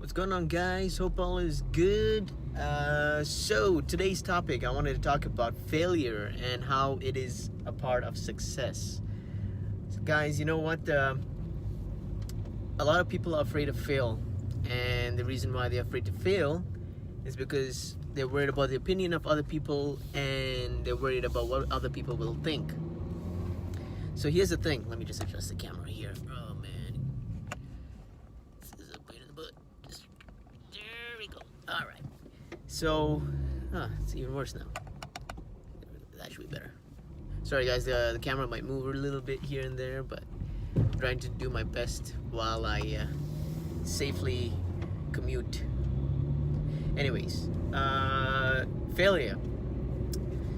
What's going on, guys? Hope all is good. So today's topic, I wanted to talk about failure and how it is a part of success. So guys, you know what? A lot of people are afraid to fail, and the reason why they're afraid to fail is because they're worried about the opinion of other people, and they're worried about what other people will think. So here's the thing. Let me just adjust the camera here. Oh man, this is a pain in the butt. There we go. All right. So, it's even worse now. That should be better. Sorry, guys. The camera might move a little bit here and there, but I'm trying to do my best while I safely commute. Anyways, failure.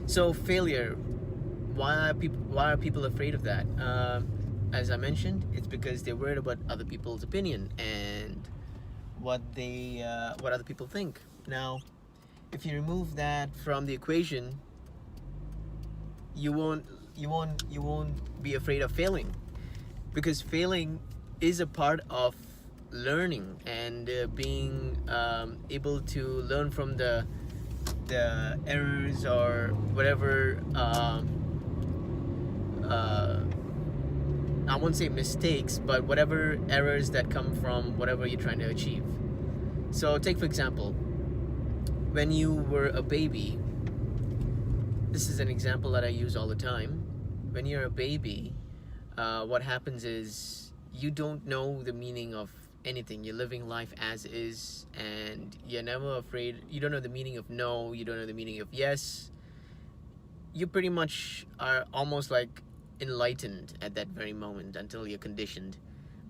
So failure. Why are people afraid of that? As I mentioned, it's because they're worried about other people's opinion and what other people think. Now, if you remove that from the equation, you won't be afraid of failing, because failing is a part of learning and being able to learn from the errors or whatever. I won't say mistakes, but whatever errors that come from whatever you're trying to achieve. So take for example, when you were a baby, this is an example that I use all the time. When you're a baby, what happens is you don't know the meaning of anything. You're living life as is, and you're never afraid. You don't know the meaning of no, you don't know the meaning of yes. You pretty much are almost like enlightened at that very moment until you're conditioned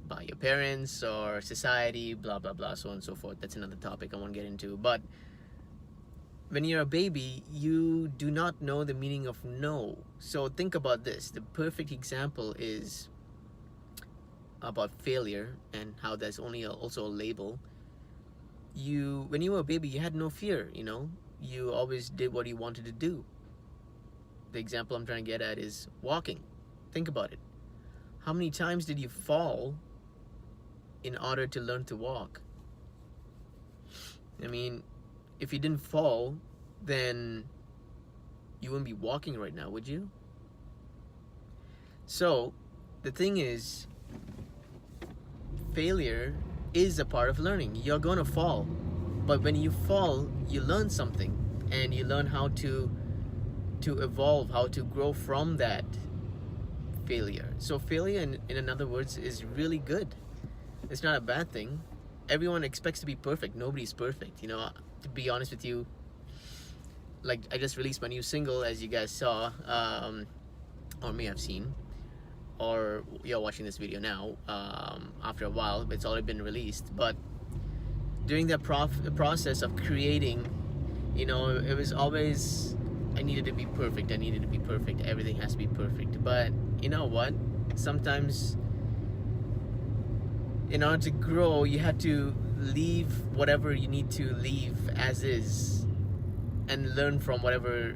by your parents or society, blah blah blah, so on and so forth. That's another topic I won't get into. But when you're a baby, you do not know the meaning of no. So think about this. The perfect example is about failure and how that's only also a label. When you were a baby, you had no fear. You always did what you wanted to do. The example I'm trying to get at is walking. Think about it. How many times did you fall in order to learn to walk? I mean, if you didn't fall, then you wouldn't be walking right now, would you? So the thing is, failure is a part of learning. You're going to fall, but when you fall, you learn something, and you learn how to evolve, how to grow from that failure. So failure, in other words, is really good. It's not a bad thing. Everyone expects to be perfect. Nobody's perfect. To be honest with you, like, I just released my new single, as you guys saw, or may have seen, or you're watching this video now after a while, but it's already been released. But during that process of creating, it was always, I needed to be perfect. Everything has to be perfect. But you know what? Sometimes, in order to grow, you have to leave whatever you need to leave as is, and learn from whatever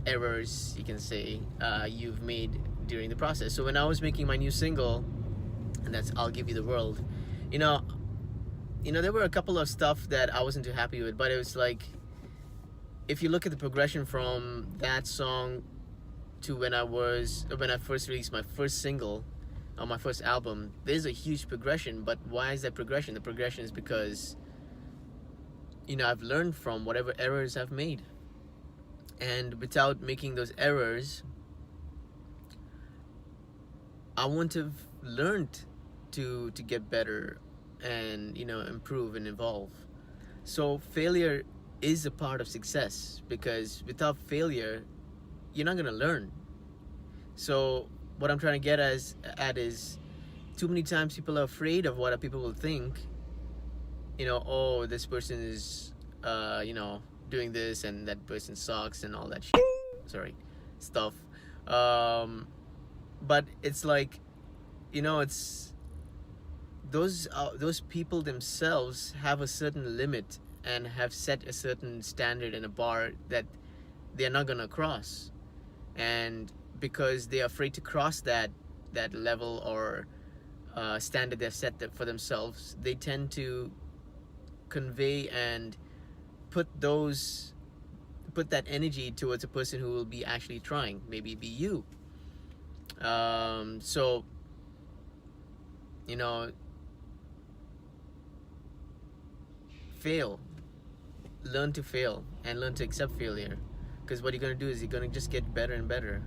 errors, you can say, you've made during the process. So when I was making my new single, and that's I'll Give You the World, there were a couple of stuff that I wasn't too happy with, but it was like, if you look at the progression from that song to when I first released my first single on my first album, there's a huge progression. But why is that progression? The progression is because I've learned from whatever errors I've made, and without making those errors, I wouldn't have learned to get better and improve and evolve. So failure is a part of success, because without failure, you're not gonna learn. So what I'm trying to get at is, too many times people are afraid of what people will think. Oh, this person is doing this, and that person sucks, and all that stuff. But it's like, it's those people themselves have a certain limit and have set a certain standard and a bar that they're not gonna cross, and because they're afraid to cross that level or standard they've set for themselves, they tend to convey and put that energy towards a person who will be actually trying, maybe be you. So learn to fail and learn to accept failure, because what you're going to do is you're going to just get better and better.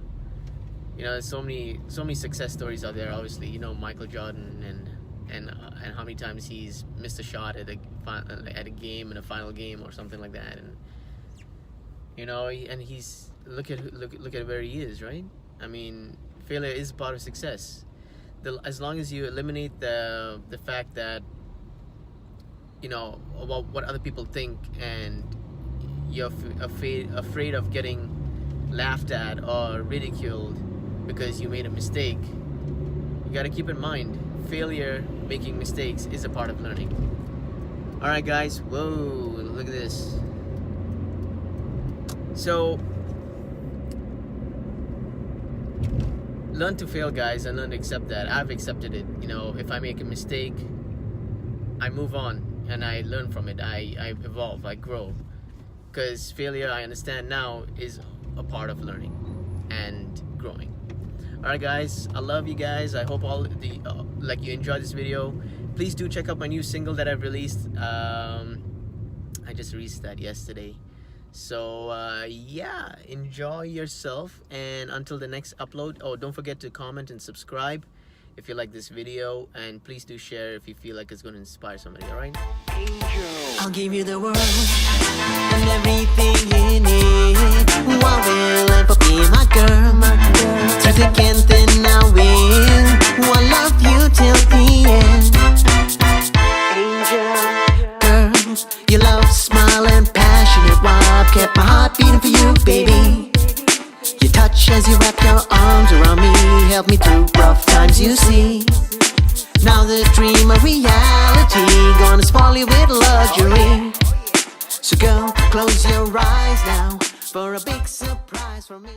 There's so many success stories out there, obviously. Michael Jordan, and how many times he's missed a shot at a game, in a final game or something like that, and and he's look at where he is, right? I mean, failure is part of success. As long as you eliminate the fact that about what other people think, and you're afraid of getting laughed at or ridiculed because you made a mistake, you got to keep in mind, failure, making mistakes, is a part of learning. All right, guys. Whoa, look at this. So learn to fail, guys, and learn to accept that. I've accepted it. If I make a mistake, I move on and I learn from it. I evolve, I grow, because failure, I understand now, is a part of learning and growing. All right, guys, I love you guys. I hope you enjoyed this video. Please do check out my new single that I've released. I just released that yesterday. So yeah, enjoy yourself, and until the next upload, don't forget to comment and subscribe if you like this video, and please do share if you feel like it's going to inspire somebody. All right? I'll give you the world and everything in it. What will ever be my girl? Through thick and thin I will. I love you till the end. Girl, your love, smile and passionate vibe kept my heart beating for you, baby. Your touch as you wrap your arms around me helped me through rough times, you see. Now the dream a reality, gonna spoil you with luxury. So girl, close your eyes now for a big surprise from me.